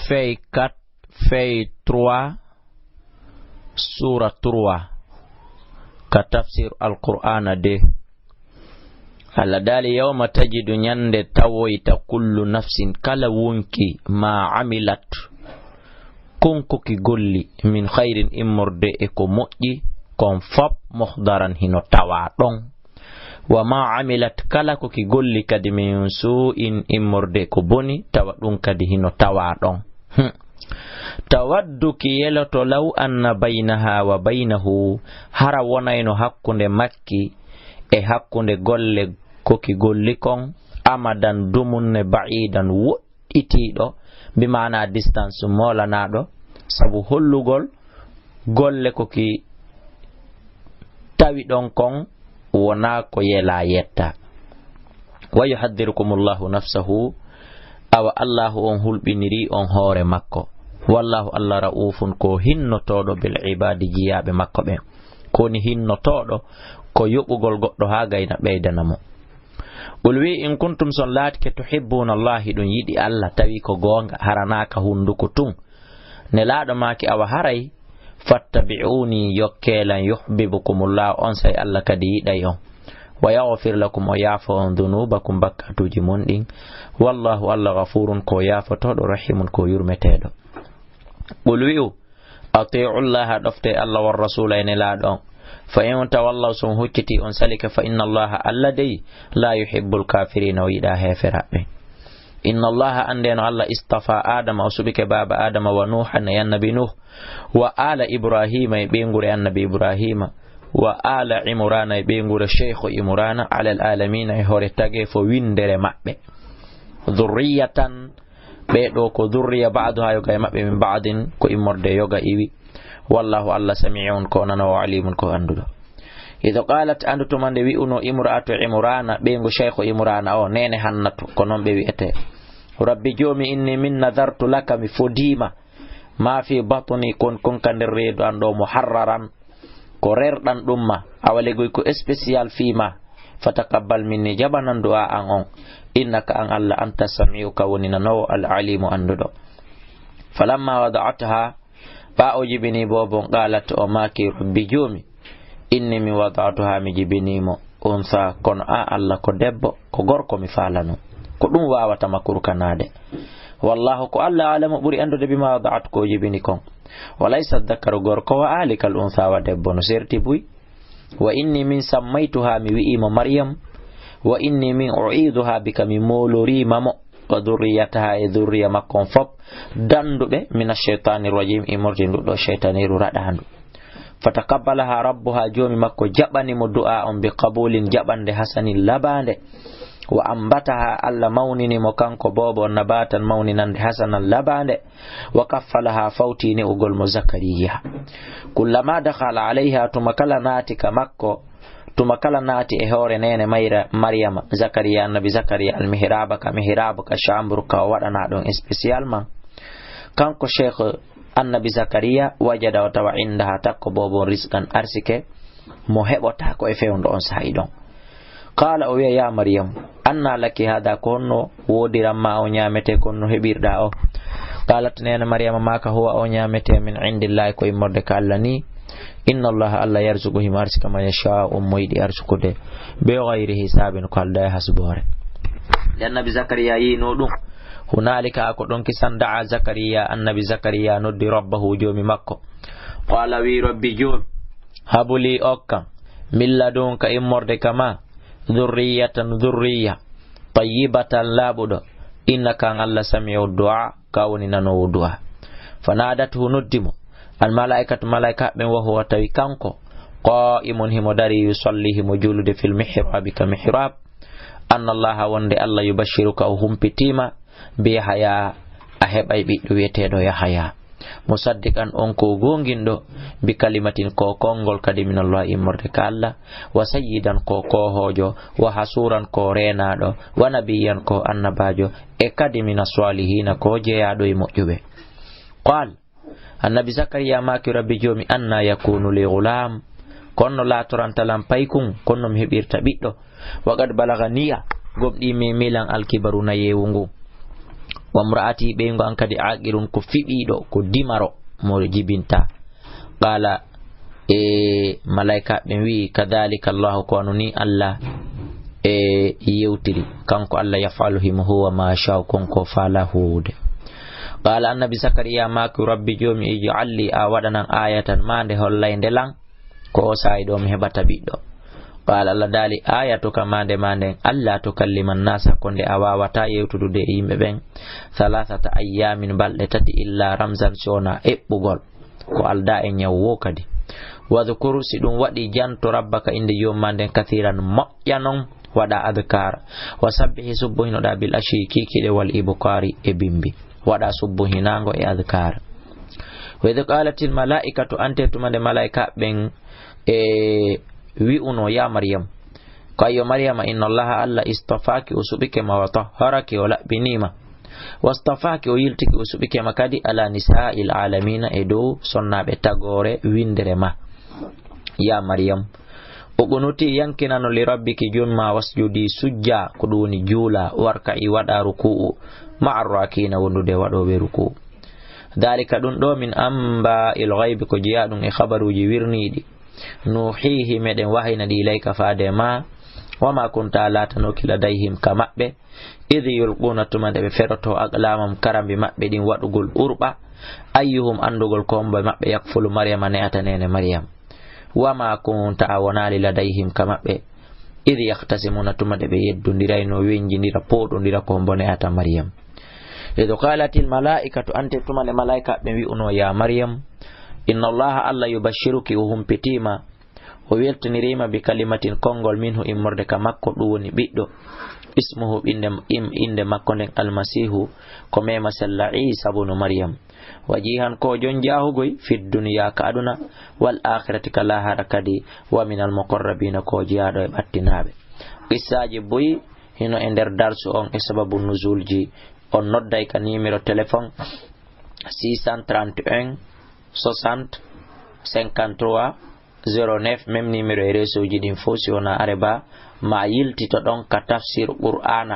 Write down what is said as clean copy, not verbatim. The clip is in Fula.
feuille 4 feuille 3 sura 3 ka tafsir al-Qur'ana de Allah dali yawma tajidu nyande tawoyta kullu nafsin kala wonki ma amilat konko ki golli min khairin immorde e ko moƴƴi kon fop muhdaran hino tawa ɗon wa ma amilat kala ko ki golli kadi min su'in immorde ko boni tawa ɗum kadi hino tawa ɗon tawaddu ki yeloto law anna baynaha wa baynahu hara wonayno hakkunde makki e hakkunde golle koki golli kon amadan dumunne ba'idan woɗɗitiɗo bimana distance molanaɗo sabu hollugol golle koki tawi ɗon kon wona ko yela yetta wa yuhaddirukumullahu nafsahu awa allahu on hulɓiniri on hoore makko wallahu allah ra'ufun ko hinnotoɗo bil ibadi jiyaɓe makko ɓen koni hinnotoɗo ko yoɓugol goɗɗo ha gayna ɓeydanamo qul wi in kuntum son laatike tuhibbuna allahi ɗum yiɗi allah tawi ko gonga haranaka hunduko tun ne laaɗo maki awa haray fattabi'uni yokkelan yuhibbukumullah on say allah kadi yiɗay on wa yaghfir lakum o yaafo on dhunubakum bakkatuji mon ɗin wallahu allah ghafurun ko yaafotoɗo rahimun ko yurmeteɗo qul wi'u ati'u llaha ɗofte allah war rasula ene laaɗo on fa in tawallaw son hucciti on salika fa inna allaha allah dey la yuhibbul kafirina o yiɗa heferaɓe inna allaha andeno allah istafa adama o suɓike baba adama wa nuhan e annabi nuh wa ala ibrahima e ɓeygure annabi ibrahima wa ala imrana e ɓeygure cheikhu imrana ala al alamina e hoore tage fo windere maɓɓe dhurriyatan ɓeɗo ko dhurriya ba'duha yoga e maɓɓe min ba'din ko immorde yoga iwi wallahu allah sami'un ko nana wa alimun ko anduɗo ido qalat andutumande wi'uno imra'atu imrana ɓeygu cheikhu imrana o nene hannatu ko noon ɓe wi'ete rabbi jomi inni min nadartu laka mi fodima ma fi batni kon konka nder reedu an ɗo muharraran ko rerɗan ɗumma awalegoy ko spécial fima fatakabbal minni jabanan du'a an on innaka an allah anta sami'u ka woni nanowo al alimu anduɗo falamma wada'ataha ba o jibini bobon qalat o maki rabbi jomi inni mi wada'atuha mi jibinimo unsa kono allah ko debbo ko gorko mi falano ko ɗum wawata makurkanade wallahu ko allah alamu ɓuri andude bima wada'at ko jibini kon walaysa dhakaru gorko wa alikal unsa wa debbo no serti buy wa inni min sammaytuha mi wi'imo maryam wa inni min u'iduha bika mi molorimamo wa dhurriyataha e dhurriya makkon fop danduɓe min ash-shaytanir rajim imortinduɗo shaytaniru raɗandu fatakabbalaha rabbuha jomi makko jaɓanimo du'a on bi qabulin jaɓande hasanin labande wa ambataha allah mawninimo kanko bobo nabatan mawninande hasanan labande wa kaffalaha fawtini ugol mo zakariya kullama dakhala alayha tuma kala naati ka makko tuma kala naati e hoore nene mayra maryama zakariya annabi zakariya almihraba ka mihrabu ka chambre ka waɗana ɗon spécialement kanko cheikh annabi zakariya wajada wa tawa indaha takko bobo rizqan arsike mo heɓota ko e fewndo on sahi ɗon qala o wiya ya maryam anna laki hada ko honno wodiranma o ñamete konno heɓirɗa o qalat nene maryama maka huwa o ñamete min indillahi ko immorde ka allah ni inna allaha allah yarzuqu hima arsika man yasha'u mo yiɗi arsukude be gayri hisabin ko alda e hasbore annabi zakariya yino ɗum hunalika ko ɗon kisan da'a zakariya annabi zakariya noddi rabbahu jomi makko qala wi rabbi jomi habuli okkam min ladunka immorde kama dhurriyatan dhurriya tayyibatan labuɗo innaka an allah sami'u du'a kawoni nanowo du'a fanadatuhu noddimo almalaikatu malaika ɓen wa huwa tawi kanko qa'imun himo dari yusalli himo julude fil mihrabi ka mihrab anna allaha wonde allah yubashiruka o humpitima bi yahaya a heɓay ɓiɗɗo wiyeteɗo yahaya musaddiqan on ko gonginɗo bi kalimatin ko kongol kadi min allah immorde ka allah wa sayyidan ko kohojo wa hasuran ko renaɗo wa nabiyan ko annabajo e kadi min as-salihina ko jeyaɗo e moƴƴuɓe qal annabi zakariya maki rabbi jomi anna yakunu li ghulam konno latorantalam paykun konno mi heɓirta ɓiɗɗo waqad balagha niya gomɗi mi milan alkibaru na yewu ngu wa mraati ɓeygo an kadi aqirun ko fiɓiɗo ko dimaro mo jibinta. qala malaika ɓe wi kadhalika Allahu ko anoni Allah yewtiri kanko Allah yafalu himo huwa ma sha konko fala huude. qala annabi zakariya maki rabbi jomi ij'alli a waɗanan ayatan mande hollayde lan ko o sayi ɗo mi heɓata ɓiɗɗo. qala Allah dali ayatu ka mande Allah tukalliman nasa konde a wawata yewtudude e yimɓe ɓen 3 ayyamin balɗe tati illa ramzan sona eɓɓugol ko alda e ñawwo kadi. wadhkur si ɗum waɗi janto rabbaka inde jomma nden kathiran moƴƴa non waɗa adkar wa sabbihi subbuhinoɗa bil ashi kikiɗe wal ibukari e bimbi waɗa subbuhinago e adkar. wa idh qalatil malaikatu ante tumande malaika ɓen wi'uno ya maryam ko ayyo maryama inna allaha Allah istafaki o suɓike ma wa tahharaki o laɓɓinima wastafaki o yiltiki o suɓike ma kadi ala nisa'il alamina e dow sonnaɓe tagore windere ma. ya maryam o ɓonuti yankinano li rabbiki junma wasjudi sujja ko ɗum woni juula warka'i waɗa ruku'u ma'arrakina wondude waɗoɓe ruku'u. dhalika ɗum ɗo min amba il ghaibi ko jeeya ɗum e habaruji wirniɗi nuhihi meɗen wahina ɗi ilayka faade ma wama kunta latanoki ladayhim ka maɓɓe idh yulquna tumande ɓe feroto aqlamam karambi maɓɓe ɗin waɗugol urɓa ayyuhum andugol kombo maɓɓe yakfulu maryama ne atanene maryam wama kunta a wonali ladayhim ka maɓɓe idh yahtasimuna tumande ɓe yeddundirayno wenjindira poɗodira kombo ne ata maryam. idh qalatil malaikatu ante tumande malaika ɓe wi'uno ya maryam inna allaha Allah yubashiruki o humpitima o weltanirima bi kalimatin kongol minhu immorde ka makko ɗum woni ɓiɗɗo ismuhu inde makko nden almasihu ko mema sella isa bunu maryam wajihan ko jon jahugoy fi duniya ka aduna wal akhirati ka lahara kadi wa min al muqarrabina ko jiyaɗo e ɓattinaɓe. qissaji boyi hino e nder darsu on e sababu nuzulji on nodday ka numéro téléphone 631 60 53 09 même numéro e réseau ji ɗin fo si wona areba ma yiltito ɗon ka tafsir qur'ana